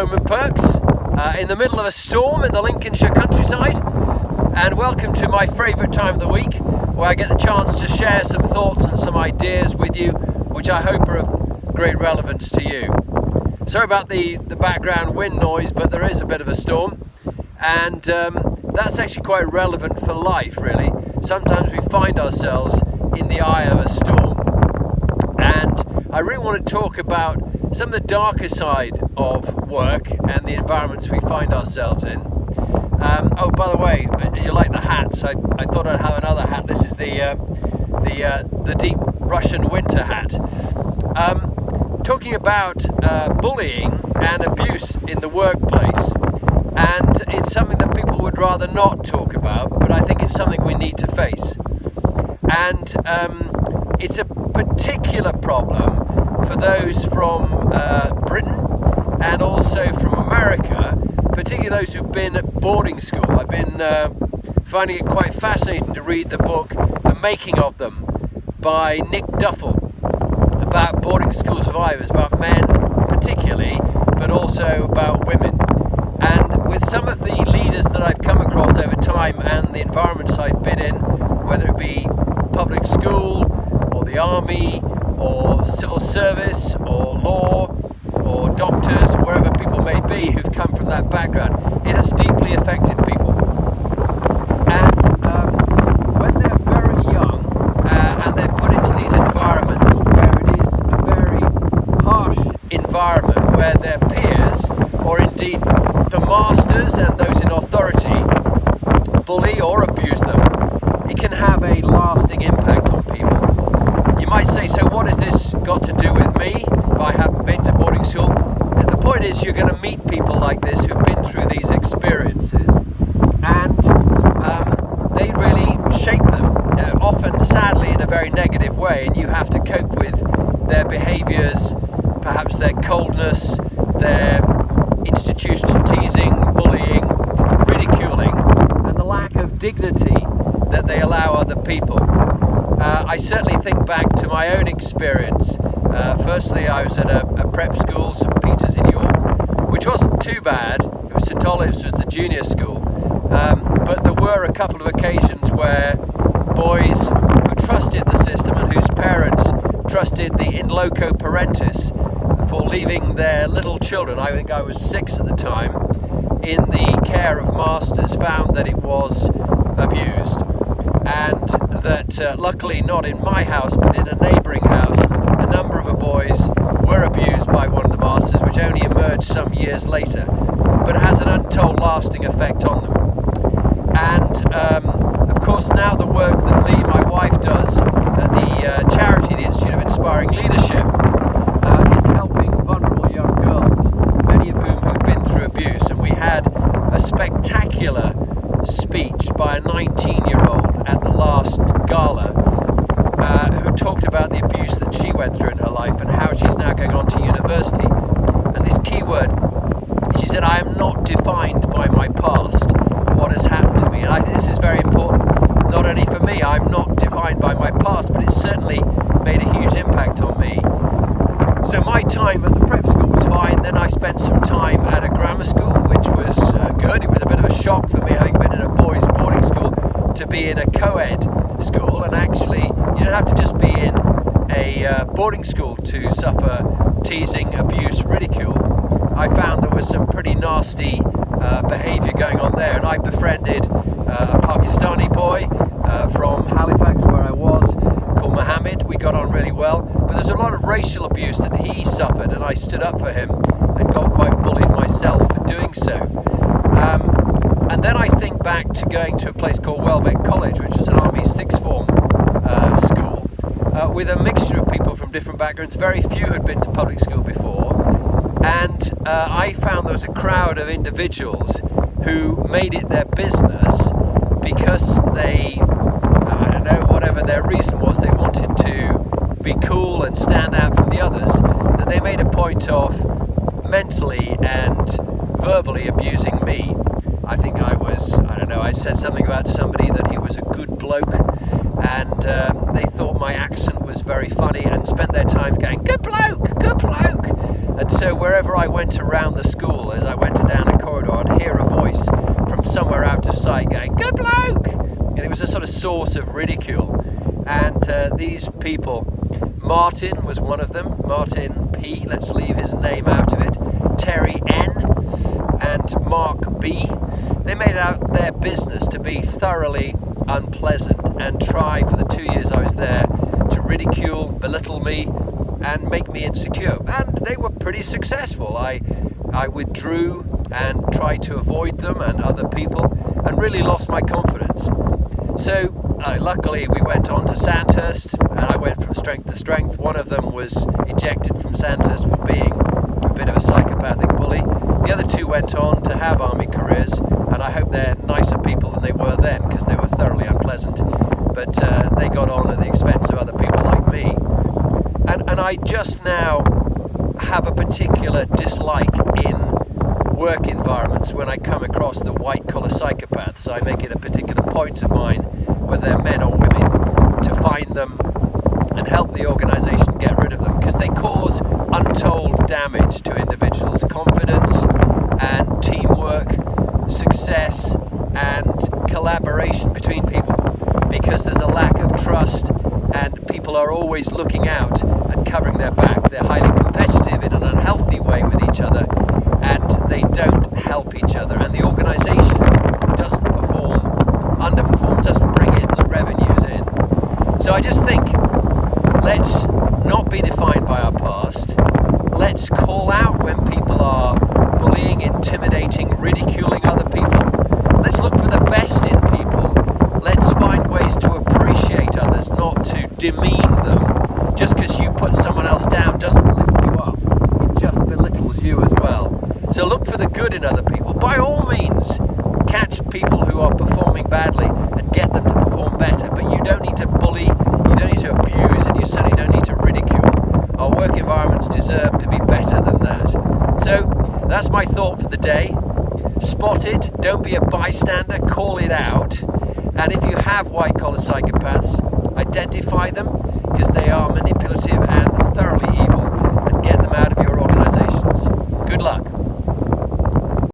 Bowman-Perks in the middle of a storm in the Lincolnshire countryside, and welcome to my favourite time of the week where I get the chance to share some thoughts and some ideas with you which I hope are of great relevance to you. Sorry about the background wind noise, but there is a bit of a storm, and that's actually quite relevant for life really. Sometimes we find ourselves in the eye of a storm, and I really want to talk about some of the darker side of work and the environments we find ourselves in. Oh, by the way, you like the hats? I thought I'd have another hat. This is the deep Russian winter hat. Talking about bullying and abuse in the workplace, and it's something that people would rather not talk about, but I think it's something we need to face. And it's a particular problem for those from Britain and also from America, particularly those who've been at boarding school. I've been finding it quite fascinating to read the book The Making of Them by Nick Duffell, about boarding school survivors, about men particularly, but also about women. And with some of the leaders that I've come across over time and the environments I've been in, whether it be public school or the army or civil service or law or doctors or wherever people may be who've come from that background, it has deeply affected people. And when they're very young and they're put into these environments where it is a very harsh environment, where their peers or indeed the masters and those in authority bully or abuse them, it can have a lasting impact on people. You might say, so what has this got to do with me if I haven't been to boarding school? And the point is, you're going to meet people like this who've been through these experiences, and they really shape them, often sadly in a very negative way, and you have to cope with their behaviours, perhaps their coldness, their institutional teasing, bullying, ridiculing, and the lack of dignity that they allow other people. I certainly think back to my own experience. Firstly, I was at a prep school, St Peter's in York, which wasn't too bad. It was St Olive's, was the junior school. But there were a couple of occasions where boys who trusted the system and whose parents trusted the in loco parentis for leaving their little children, I think I was 6 at the time, in the care of masters, found that it was abused. And that luckily not in my house but in a neighbouring house, a number of the boys were abused by one of the masters, which only emerged some years later, but it has an untold lasting effect on them. And of course now the work that Lee, my wife, does at the charity, the Institute of Inspiring Leadership, is helping vulnerable young girls, many of whom have been through abuse. And we had a spectacular speech by a 19-year-old at the last gala who talked about the abuse that she went through in her life and how she's now going on to university. And this key word, she said, I am not defined by my past, what has happened to me. And I think this is very important, not only for me, I'm not defined by my past, but it's certainly made a huge impact on me. So my time at the prep school was fine. Then I spent some time at a grammar school, which was good. It was a bit of a shock for me, having been in a boys' boarding school, to be in a co-ed school. And actually, you don't have to just be in a boarding school to suffer teasing, abuse, ridicule. I found there was some pretty nasty behaviour going on there, and I befriended a Pakistani boy from Halifax, where I was, called Mohammed. We got on really well, but there's a lot of racial abuse that he suffered, and I stood up for him and got quite bullied myself for doing so. And then I think back to going to a place called Welbeck College, which was an Army sixth form school, with a mixture of people from different backgrounds. Very few had been to public school before, and I found there was a crowd of individuals who made it their business because they, I don't know, whatever their reason was, they wanted to be cool and stand out from the others, that they made a point of mentally and verbally abusing me. I think I said something about somebody that he was a good bloke, and they thought my accent was very funny and spent their time going, good bloke, good bloke. And so so wherever I went around the school, as I went down a corridor, I'd hear a voice from somewhere out of sight going, "Good bloke!" And it was a sort of source of ridicule. And these people, Martin was one of them, Martin P, let's leave his name out of it, Terry N, and Mark B. They made it out their business to be thoroughly unpleasant and try for the 2 years I was there to ridicule, belittle me, and make me insecure. And they were pretty successful. I withdrew and tried to avoid them and other people, and really lost my confidence. So luckily we went on to Sandhurst, and I went from strength to strength. One of them was ejected from Sandhurst for being a bit of a psychopathic bully. The other two went on to have army careers, and I hope they're nicer people than they were then, because they were thoroughly unpleasant. But they got on at the expense of other people like me. And I just now have a particular dislike in work environments when I come across the white-collar psychopaths. I make it a particular point of mine, whether they're men or women, to find them and help the organisation get rid of them, because they cause untold damage to individuals' confidence and teamwork, success and collaboration between people, because there's a lack of trust and people are always looking out and covering their back. They're highly competitive in an unhealthy way with each other, and they don't help each other, and the organisation underperforms, doesn't bring in revenues in. So I just think, let's not be defined by our past. Let's call out when people are bullying, intimidating, ridiculing other people. Let's look for the best in people. Let's find ways to appreciate others, not to demean them. Just because you put someone else down doesn't lift you up. It just belittles you as well. So look for the good in other people. By all means, catch people who are performing badly and get them to perform better. But you don't need to bully, you don't need to abuse, and you certainly don't need to ridicule. Our work environments deserve to be better than that. So that's my thought for the day. Spot it, don't be a bystander, call it out. And if you have white-collar psychopaths, identify them, because they are manipulative and